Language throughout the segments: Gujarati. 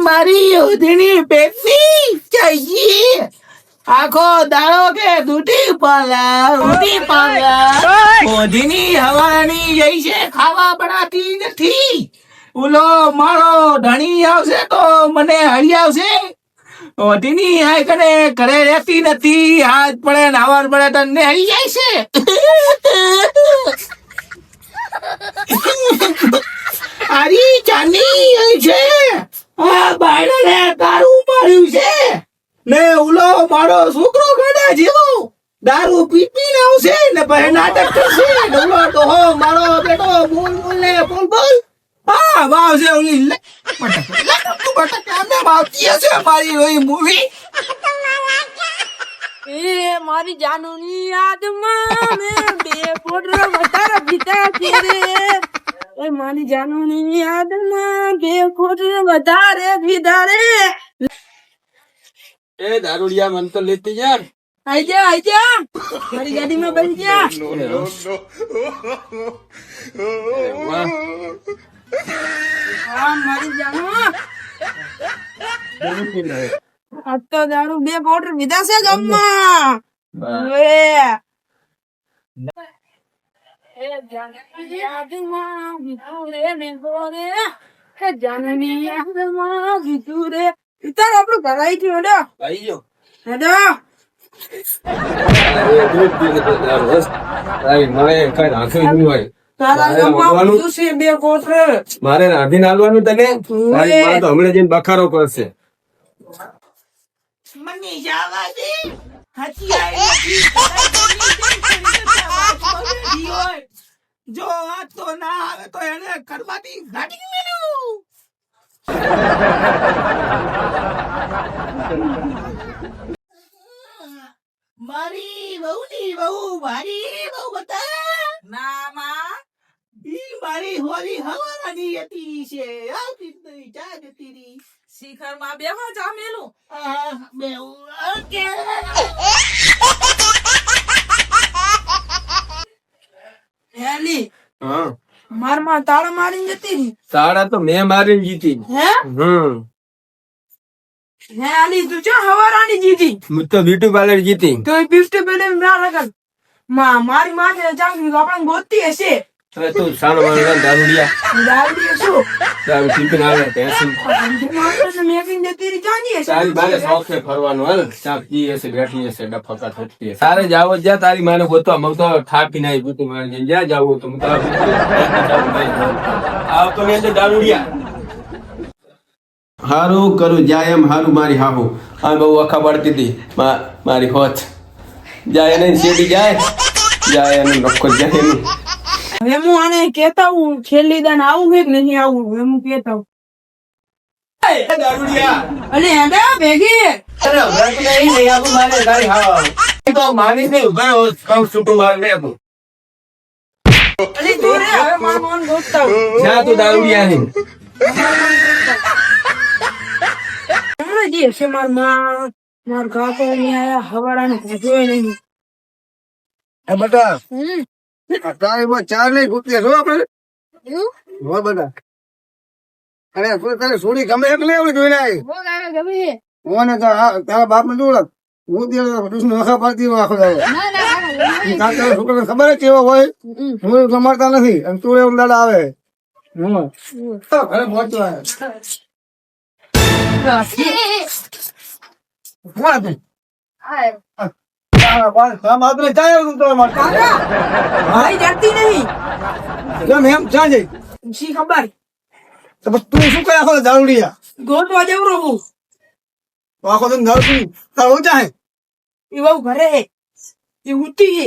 મારી ઉધીની પેટની ચાઈ આખો દાડો કે દૂધી પાલા ઉધીની હવાની જઈ છે ખાવા બનાતી નથી. ઓલો મારો ધણી આવશે તો મને હળી આવશે. ઉધીની આ કને ઘરે રહેતી નથી. હાથ પડે નાવર પડે તને હળી જાય છે. આરી ચાની છે આ બાયણે દારૂ માર્યું છે ને ઓલો મારો છોકરો ગડા જેવો દારૂ પીને આવશે ને પછી નાટક કરશે. ઓલો તો હો મારો બેટો બોલ ને બોલ હા વાવ છે ઓલી આવતી હશે મારી ઓલી મૂવી. એ મારી જાનુની યાદમાં મેં બે ફોટો વધારે પીતા છે રે. એ મારી જાનુની યાદમાં બે ફોટો વધારે પીધા રે. એ દારૂડિયા મન તો લેતી યાર. આઈ જા મારી ગાડીમાં બેસી જા. હા મારી જાનુ આ તો દારૂ બે બોટલ પીધા છે ગામમાં. એ જાનની યાદમાં બીતું રે ને ગોરે. એ જાનની યાદમાં બીતું રે. તાર આપણું ઘર આવી ગયું હેડો. આવી ગયો. હેડો તારા ગામમાં બીજું છે બે બોટલ. મારે રાંધીને આલવાનું તને તારી માં તો હમણાં જઈને બખારો કરશે. મને જવા દે હથિયાર જો આ તો ના આવે તો એને કરવાથી ગાડી મેલું. મારી બહુની બહુ મારી બહુ બતા ના માં ઈ મારી હોલી હવાની હતી છે આવતી નહીં જા જતી રહી. શિખર માં બેહો જા મેલું. હેલી હા મારમાં તાળા મારીને જતી રહી. તાળા તો મેં મારીને જીતી. હે હેલી તું ચા હવારાની જીતી. હું તો બ્યુટી પાર્લર જીતી. તો એ 50 પેલે ના લગન મારી માથે ચાંગી આપણને ગોતતી હશે. હવે તું સાનો મારો દારૂડિયા દારૂ શું દારૂ પીપીને આવે પેન્સિલ મેકિંગ જતી રહી ચાંદી હશે. તારી બાને શોખે ફરવાનું હાલ ચા પી હશે બેઠી હશે ડફકા થતી હશે. તારે જાવો જ્યાં તારી માને ગોતવા મગ તો થાપી નાઈ બ્યુટી મારી જ્યાં જાવું તો આવ તો ને દારૂડિયા હારું કરું જાય એમ હારું મારી હાહુ આ બહુ અખા પડતી હતી મારી હોચ જાય નહીં શેડી જાય એનું નક્કો જાય એનું. હવે હું આને કેતા હું છેલ્લી દાન આવું કે નહીં આવું હવે હું કેતા હું. અને હેડા ભેગી માની નહીં ઉભા કઉ છૂટું માર લે તું અલી તું રે હવે માર મોન ગોતતા હું. જા તું દારૂડિયા નહીં. હમણાં જે હશે માર કાકો અહીં આયા હવાડાને જોઈ નહીં. બેટા તારી ચાર નહીં ખૂટતી છો આપડે બધા અરે તને સોડી ગમે એક લે જોઈને આવી મને તો તારા બાપ ને જોડે હું કૃષ્ણ વખા પડતી આખો છોકરાને ખબર જ કેવો હોય હું સમારતા નથી અને તું એવું દાડા આવે ઘરે પહોંચવા શી ખબર તું શું કરે આખો દારૂડિયા ગોતવા જવરો હું. આખો તો દારૂ તારું ચાહે એ બહુ ઘરે હે એ ઉઠી હે.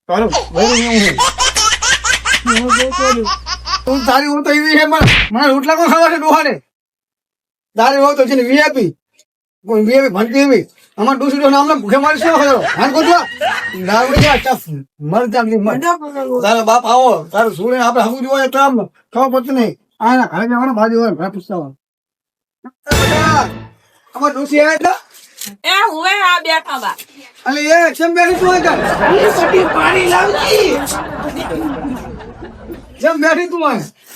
તારું તું તારી હું તો એવી છે મને રોટલા કોણ ખાવા છે ડોહાને તારી હોય તો છે ને વીઆઈપી કોઈ વીઆઈપી ભણતી એવી અમાર દૂસરી નામ ભૂખે મારી શું ખરો હાન ગોતવા દારૂડિયા ચફ મર ચાલી મર તારો બાપ આવો તારું સુણે આપણે હમું જોવા તો આમ ખબર પડતી નહીં આના ઘરે જવાના બાજુ હોય ઘરે પૂછતા અમાર દોશી આવ્યા એ હુએ આ બેઠા બા અલે એ કેમ બેઠી તું પાણી લાવજી જેમ બેઠી તું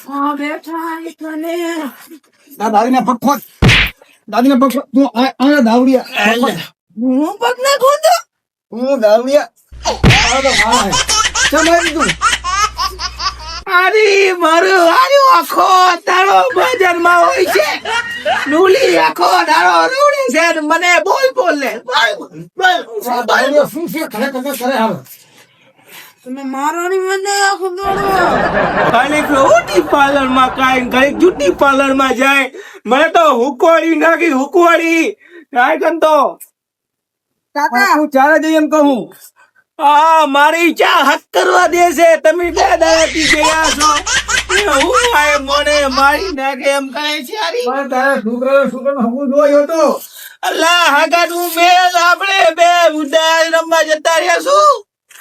આ બેઠા એકને દાદીને પગ ખોદ. દાદીને પગ ખોદ. તું આ દાવડિયા પગ ખોદ. હું પગ ના ખોદો. હું દાવડિયા આ તો મારા હે. ચમ આવી તું અરે મારું હારું આખો તારો બજારમાં હોય છે નુલી આખો તારો રૂડી છે ને મને બોલ બોલ લે આ દાવડિયા શું છે કરે હાલો. તમે મારો ની મને આખો દોડો. ઘડીક બ્યુટી પાર્લર માં કાંઈ ઘડીક બ્યુટી પાર્લર માં જાય મને તો હુકવાડી નાખી હુકવાડી કાંઈ કંતો કાકા હું ચાલે જઈ એમ કહું. હા મારી ચા હક કરવા દેશે તમે બે દાડાથી ગયા છો હું આ મને મારી નાખે એમ કહે છે યારી મારે તારા છોકરાનો હકુ જોયો હતો. અલ્લાહ હગાનું મેલ આપણે બે ઉડા રમવા જતા રહ્યા છું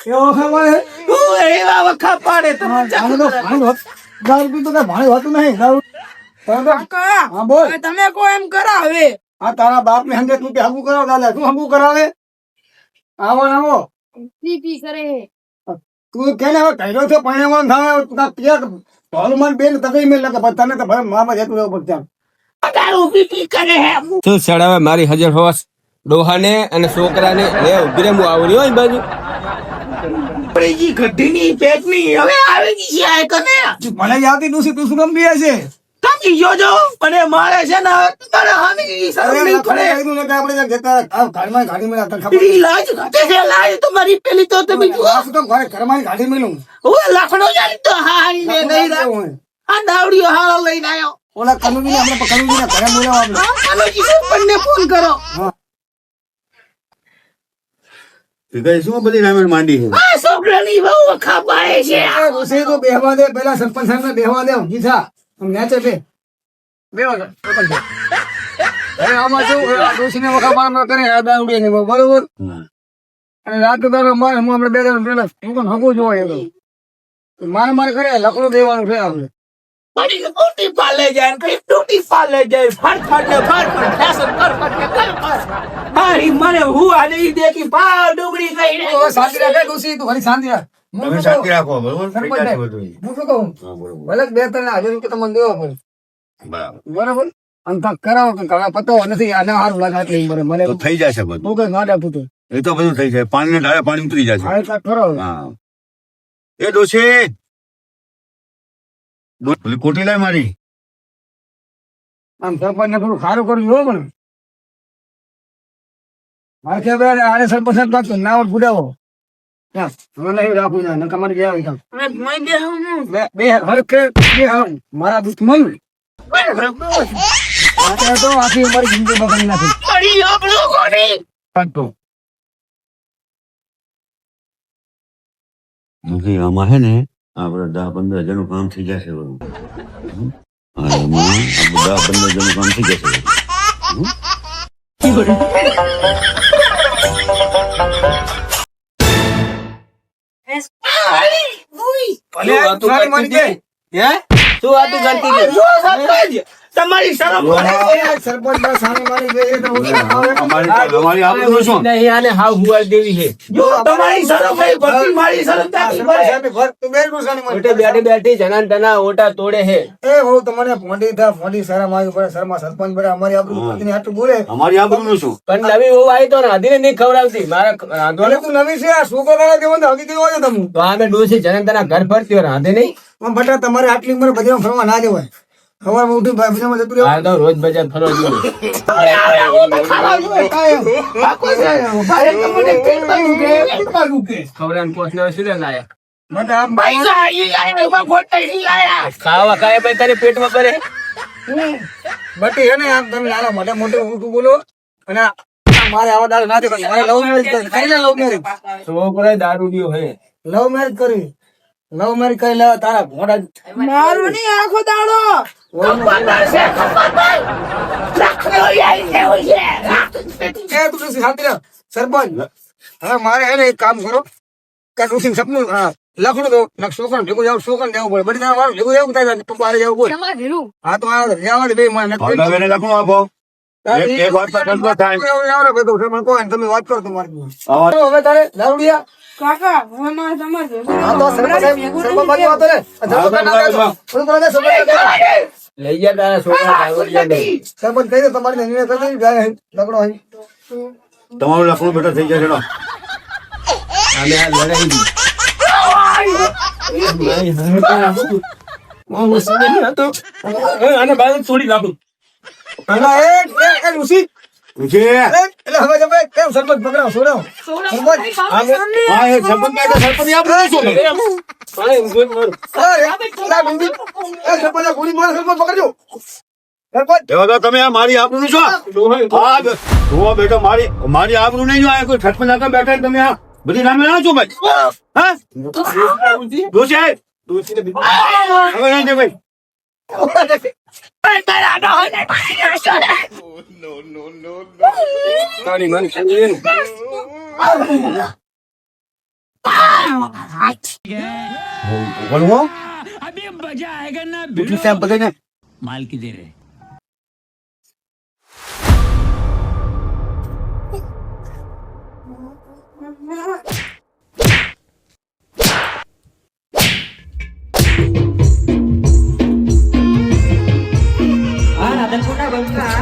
એવો ખબર હે હું એવા વખા પાડે તમે આનો તો દારૂ પીતો કઈ ભાડે હોતું નહીં દારૂ. કાકા હા બોલ. હવે તમે કો એમ કરો હવે. આ તારા બાપ ને હંગે તું કે હગું કરાવ દાદા તું હગું કરાવે. આવો ને આવો પી કરે. તું કે ને હવે કહેલો છે પરણેવાનો થાવે ઢોલમાં બેન તકઈ મેં લગે તને તો ભાઈ મામા જતું રહેવું પડશે. દારૂ પીપી કરે હે શું ચડાવે મારી હજર હોસ ડોહાને અને છોકરાને લે ઉભી રે હું આવડી હોય બાજુ પડીજી ગઢીની પેટની હવે આવી ગઈ છે આ કને મને યાદી તું તું શું ગંભીર છે. તમે જોજો મને મારે છે ને તમારે હાની શરમ નહીં પડે આપણે જતા ઘરમાં ગાડી મેં તને ખબર ઈ લાજ ઘટે છે લાજ તમારી પેલી તો તમે જુઓ આ શું તો ઘરમાં ગાડી મેલું હું લાખનો જાણી તો હારી ને નહીં રાખ આ દાવડીઓ હારો લઈને આવ્યો ઓલા કનુજી ને આપણે કનુજી ને ઘરે બોલાવો આપણે. કાનોજી સરપંચને ફોન કરો શું બધી રામાયણ માંડી છે આ છોકરાની બહુ વખા પાડે છે એ રોષે તો બેહવા દે પેલા સરપંચ સાહેબ ને બેહવા દે ગીધા નેચે બેહવા દે સરપંચ સાહેબ. હવે આમાં શું ડોશી ને વખા માર કરે આ દાવડી ને બરોબર. અને રાત દાડો મારે હું આપણે બે દાડો પેલા હું પણ હગું જોવાય એનો મારે કરે લકડું દેવાનું છે આપણે. બડી બ્યુટી પાર્લર જાય ને કઈ બ્યુટી પાર્લર જાય ફટ ને ફેશન કર હારી મને હું આ નહીં દેખી ભાવ ડુંગળી કઈ હવે શાંતિ રાખે ડોશી તું ઘણી શાંતિ રાખ. હું તમે શું શાંતિ કહું? રાખો બરોબર સરપંચ થઈ જશે સાહેબ, બધું. હું શું કહું હા, બરોબર ભલે 2-3 હજાર રૂપિયા તમને દેવા પડે બરાબર બરાબર. અને કાંઈક કરાવો કે કાંઈ પતો નથી આને સારું લાગે એટલે મને મને તો થઈ જશે બધું હું કઈ ના આપતું તો એ તો બધું થઈ જાય પાણી ઢાળે પાણી ઉતરી જશે આ કાંઈક કરાવો. હા એ ડોશી પેલી કોટી લાય મારી આમ સરપંચ ને થોડું સારું કરવું જોવો પણ મારે કે ભાઈ આને સરપંચ રાખતો ના ફૂડાવો હવે નહીં રાખું ના તમારે ગયા હોય કામ. હવે ભોંય બેહું હું. બે હરખે બે હાવ. મારા દુશ્મન માટે તો આખી અમારી જિંદગી બગાડી નાખી. પડી આપણું કોની પાકતો. નથી આમાં હે ને આપડે 10-15 હજારનું કામ થઈ જશે બધું હા એમાં આપણે 10-15 હજારનું કામ થઈ જશે હારી ઉઈ ભલે સારી મારી ગઈ. હે શું વાતું કરતી હતી? જો સરપંચ તમારી શરમ પડે છે સરપંચ બસ સારી મારી ગઈ એટલે હું અમારી આપણું શું નહીં આને હાવ હુવાલ દેવી છે જો તમારી શરમ નહીં પડતી મારી શરમ તાકી પડે તું બેઠું સાની મારી. ઓટે બેઠી બેઠી જનાન તના ઓટા તોડે છે એ બહુ તમને ફોડી થા ફોડી શરમ આવી પડે શર્મા સરપંચ પડે અમારી આબરૂ પત્ની આટલું બોલે. અમારી આપણું શું પણ નવી વહુ આવી તો રાધીને નહીં ખવડાવતી મારા રાંધો ભલે તું નવી છે આ છોકરો તારા દેવો ને હજી દેવો છે તમે તો અમે ડોસી જનાન તના ઘર ફરતી હોય રાંધે નહીં આમ બટા તમારે આટલી ઉંમરે બધી ફરવા ના દેવાય. સવારમાં ઉઠી બીજામાં જતું રહેવું. આ તો રોજ બજાર ફરવા જવું આખો છે ભાઈ તમને પેટમાં દુખે ખવડાવીને પોસને શું લે લાયા બટા આમ પૈસા અહીં આયા ફોટા નહીં લાયા ખાવા ખાય ભાઈ તારે પેટમાં કરે બટી હે ને આમ તમે નાના મોટા મોટું ઊંધું બોલો અને આ મારે આવા દાડો ના દેખાય. મારે લવ મેરેજ કરી લે લવ મેરેજ છોકરો દારૂડિયો હે લવ મેરેજ કરી લવ મેરેજ કરી લે તારા મોઢા મારો નહીં આખો દાડો. ખબર છે ખબર લખનો આવી છે એ તું ડોશી શાંતિ રાખ. સરપંચ હવે મારે હે ને એક કામ કરો કે ડોશી સપનું હા લખડું દો ને છોકરાને ભેગું જવું છોકરાને જવું પડે બધી તારા ભેગું જવું થાય તો બારે જવું પડે. તમારે ભેરું. હા તો આ જવા દે બે મને હવે લખો આપો એક વાત પર સંતોષ થાય તમે વાત કરો તમારી આવા હવે તારે દારૂડિયા કાકા હવે મારે તમારે ભેગું આ તો સરપંચ સાહેબ, સરપંચ બાજુ આવતો રે. આ ધંધો કરી નાખો છો. થોડું થોડું દે, સરપંચ સાહેબ. લઈ જા તારા છોકરા કાગળિયા ને. સરપંચ કહી દે, તમારી નિર્ણય કરી દે, જાય અહીં, લકડો અહીં. તમારું લાકડું બેટા થઈ જશે હેડો. અમે આ લડાઈ આને બાજુ છોડી નાખું. પેલા એ ઋષિ, પૂછે એટલે હવે તમે કેમ સરપંચ પકડાવો, છોડાવો. સરપંચ, હા એ સરપંચ કહે તો સરપંચ આપણે શું કરે? પેલા બિંદી, એ સરપંચ આ ગોળી મારે, સરપંચ પકડજો. સરપંચ, એવા તો તમે આ મારી આબરૂ છો હા જોવા બેટા મારી આબરૂ નહીં જો આ કોઈ સરપંચ આગળ બેઠા ને તમે આ બધી નામે ના છો ભાઈ હા દોષી હવે નહીં દે ભાઈ બોલવો ઉઠી સાહેબ બધાને माल की दे रहे આ રાધનપુરના બંકા